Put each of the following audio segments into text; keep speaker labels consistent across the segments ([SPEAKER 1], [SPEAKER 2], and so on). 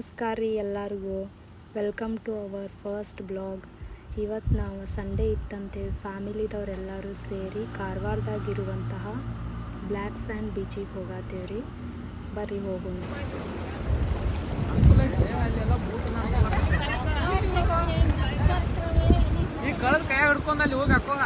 [SPEAKER 1] ನಮಸ್ಕಾರ ರೀ ಎಲ್ಲರಿಗೂ. Welcome to our first blog. ಇವತ್ತು ನಾವು ಸಂಡೇ ಇತ್ತಂತೇಳಿ ಫ್ಯಾಮಿಲಿದವರೆಲ್ಲರೂ ಸೇರಿ ಕಾರವಾರದಾಗಿರುವಂತಹ ಬ್ಲ್ಯಾಕ್ ಸ್ಯಾಂಡ್ ಬೀಚಿಗೆ ಹೋಗತ್ತೇವ್ರಿ. ಬರ್ರಿ ಹೋಗೋಣ.
[SPEAKER 2] ಈ ಕಳೆದ ಕೈ ಹಿಡ್ಕೊಂಡು ಅಲ್ಲಿ ಹೋಗಿ ಹಾಕೋ.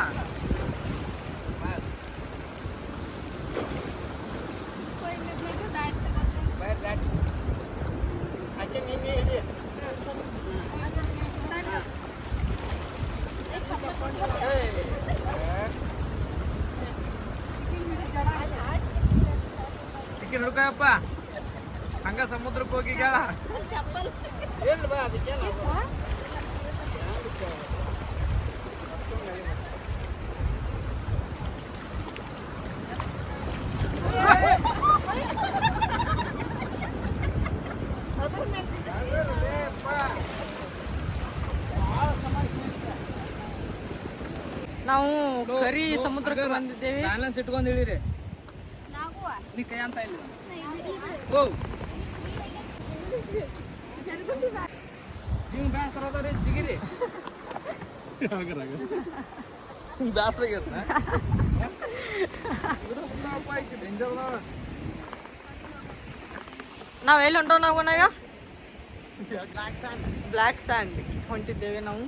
[SPEAKER 2] ಹಿಡ್ಕಪ್ಪ ಹಂಗ ಸಮುದ್ರಕ್ಕೆ ಹೋಗಿ
[SPEAKER 3] ನಾವು ಕರಿ ಸಮುದ್ರಕ್ಕೆ ಬಂದಿದ್ದೇವೆ.
[SPEAKER 2] ಬ್ಯಾಲೆನ್ಸ್ ಇಟ್ಕೊಂಡು ಹೇಳಿರಿ ನೀ ಕೈ ಅಂತ ಇಲ್ಲ ಜೀವ ಬ್ಯಾಸರ ಅದಾವ್ರಿ ಜಿಗಿರಿ ಬ್ಯಾಸರ
[SPEAKER 3] ನಾವು ಎಲ್ಲಿ ಹೊಂಟೋ ನಾವೀಗ ಬ್ಲ್ಯಾಕ್ ಸ್ಯಾಂಡ್ ಹೊಂಟಿದ್ದೇವೆ ನಾವು.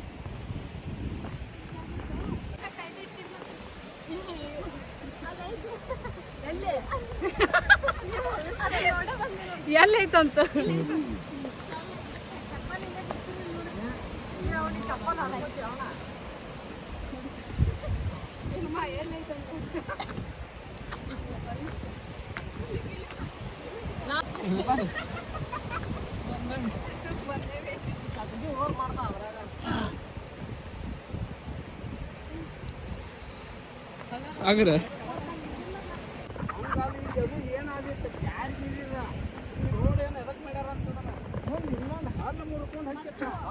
[SPEAKER 3] ಎಲ್ಲೈತಂತ
[SPEAKER 2] ಆಗ್ರ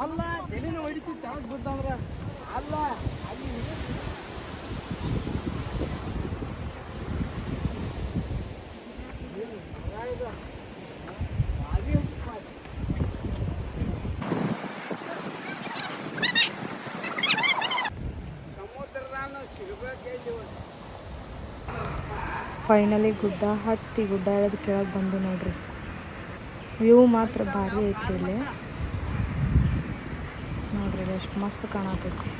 [SPEAKER 2] ಅಲ್ಲ ಎಲ್ಲಿನ ಹೊಡಿತಿತ್ತು ಯಾವ್ದು ಬಿದ್ದಂದ್ರ ಅಲ್ಲ ಅಲ್ಲಿ
[SPEAKER 1] ಫೈನಲಿ ಗುಡ್ಡ ಹತ್ತಿ ಗುಡ್ಡ ಇಳಿದು ಕೆಳಗೆ ಬಂದು ನೋಡ್ರಿ. ವ್ಯೂ ಮಾತ್ರ ಭಾರಿ ಐತ್ರಿ ಇಲ್ಲಿ. ನೋಡ್ರಿ ಎಷ್ಟು ಮಸ್ತ್ ಕಾಣತೈತಿ.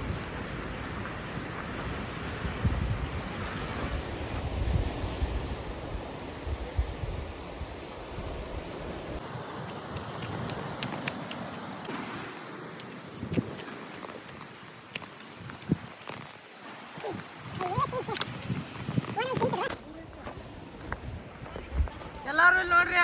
[SPEAKER 3] ಎಲ್ಲಾರು ಇಲ್ಲಿ ನೋಡ್ರಿ.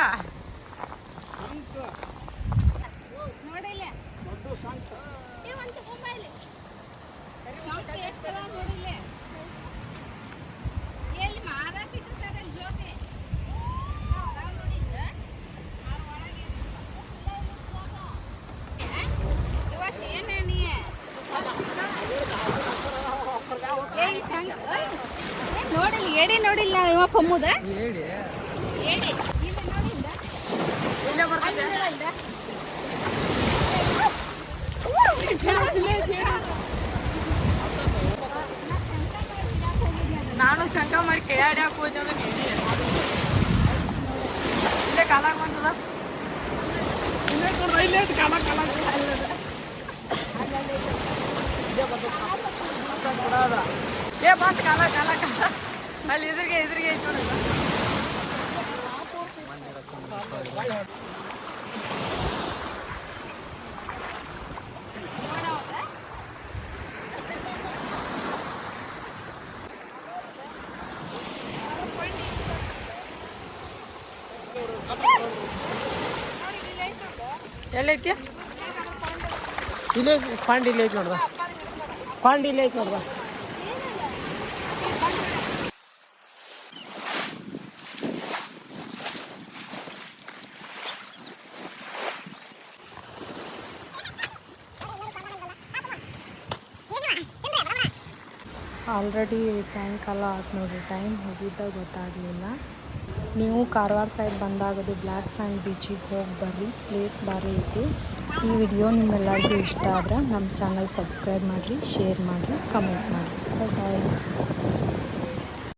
[SPEAKER 4] ನೋಡಿಲ್ಲ ಎಡಿ ನೋಡಿಲ್ಲ ಇವ ಪಮ್ಮುದ
[SPEAKER 3] ಹೇಳಿ
[SPEAKER 4] ಎಡಿ ಇಲ್ಲ ನೋಡಿಲ್ಲ
[SPEAKER 3] ಇಲ್ಲೇ ಬರ್ತದೆ. ನಾನು ಶಂಕ ಮಾಡಿ ಕೈಯಾಡಿ ಹಾಕೋದು ಇಲ್ಲೇ ಕಾಲಾಗ ಬಂದದ. ಏ ಬಂತ ಕಾಲ ಕಾಲ ಕಾಲ ಅಲ್ಲಿ ಎದುರಿಗೆ ಐತಿ ನೋಡಿ. ಎಲ್ಲೈತಿ
[SPEAKER 2] ಇಲ್ಲೇ ಫಂಡ್ ಇಲ್ಲೇ ಐತಿ ನೋಡ್ದ ಫಂಡ್ ಇಲ್ಲೇ ಐತಿ ನೋಡ್ದ.
[SPEAKER 1] ಆಲ್ರೆಡಿ ಸಾಯಂಕಾಲ ಆಯ್ತು ನೋಡ್ರಿ. ಟೈಮ್ ಹೋಗಿದ್ದ ಗೊತ್ತಾಗಲಿಲ್ಲ. ನೀವು ಕಾರವಾರ ಸೈಡ್ ಬಂದಾಗದು ಬ್ಲ್ಯಾಕ್ ಸ್ಯಾಂಡ್ ಬೀಚಿಗೆ ಹೋಗಿ ಬರ್ರಿ, ಪ್ಲೇಸ್ ಭಾರಿ ಐತಿ. ಈ ವಿಡಿಯೋ ನಿಮ್ಮೆಲ್ಲರಿಗೂ ಇಷ್ಟ ಆದ್ರೆ ನಮ್ಮ ಚಾನಲ್ ಸಬ್ಸ್ಕ್ರೈಬ್ ಮಾಡಿರಿ, ಶೇರ್ ಮಾಡಿರಿ, ಕಮೆಂಟ್ ಮಾಡಿರಿ. ಬಾಯ್.